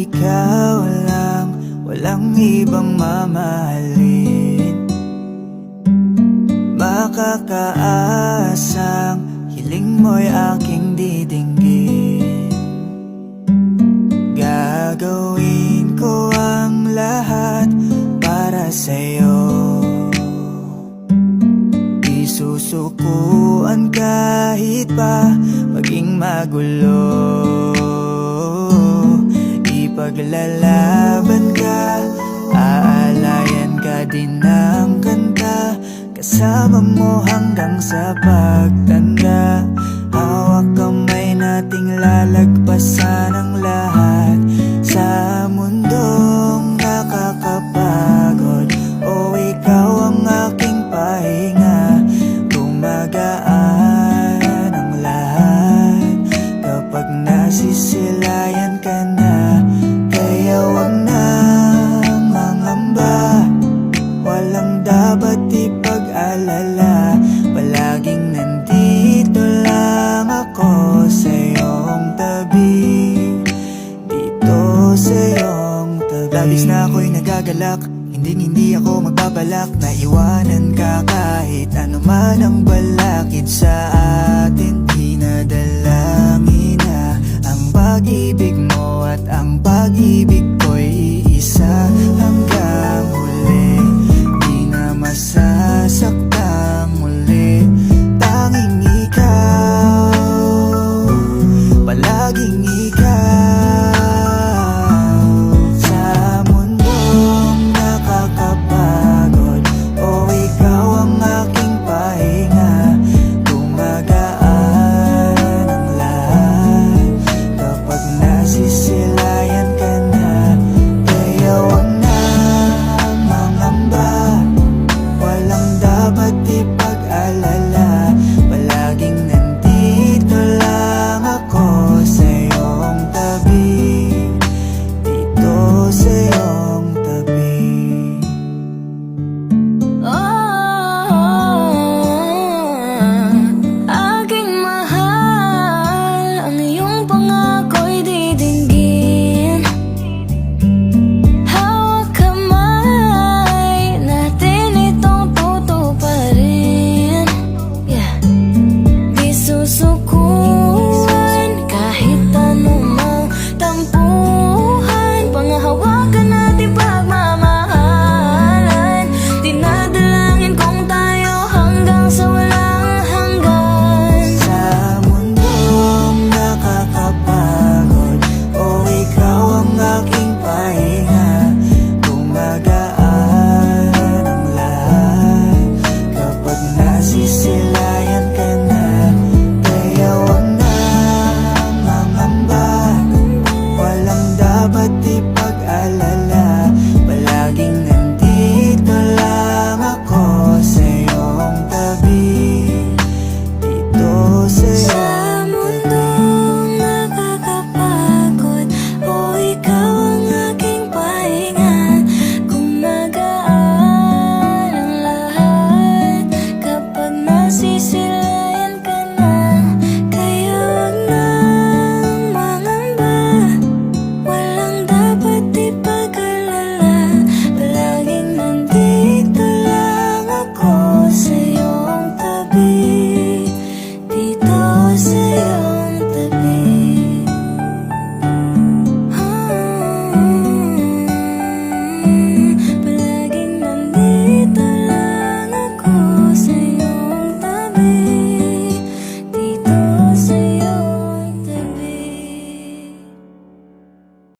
ikaw lang, walang ibang mamahalin. Makakaasang hiling mo'y aking didinggin. Gagawin ko ang lahat para sa'yo. Isusukuan kahit pa maging magulo. Ipaglalaban ka, aalayan ka din ng kanta. Kasama mo hanggang sa pagtanda. Hawak kamay nating lalagpasan ang lahat sa mundong nakakapagod. O ikaw ang aking pahinga, gumagaan ang lahat kapag nasisilayan ka na. Kaya wag nang mangamba, walang dapat ipag-alala. Palaging nandito lang ako sa iyong tabi, dito sa iyong tabi. Labis na ako'y nagagalak, hindi ako magbabalak na iwanan ka kahit ano man ang balakid sa atin. Dinadalangin na ang pag-ibig mo at ang pag-ibig ko'y iisa hanggang huli. Di na masasaktan muli, tanging ikaw, palaging ikaw. Sa mundong nakakapagod, o ikaw ang aking pahinga, gumagaan ang lahat kapag nasisilayan ka na. Kaya wag nang mangamba, walang dapat ipag-alala. Palaging nandito lang ako sa iyong tabi, dito sa iyong tabi. Aking mahal, ang iyong pangako'y didinggin. Hawak kamay natin itong tutuparin. Di susukuan kahit anumang tampuhan. Pangahawakan natin pagmamahalan. Dinadalangin kong tayo hanggang sa walang hanggan. Sa mundong nakakapagod, o ikaw ang aking pahinga, gumagaan ang lahat kapag nasisilayan ka na. Kaya wag nang mangamba, walang dapat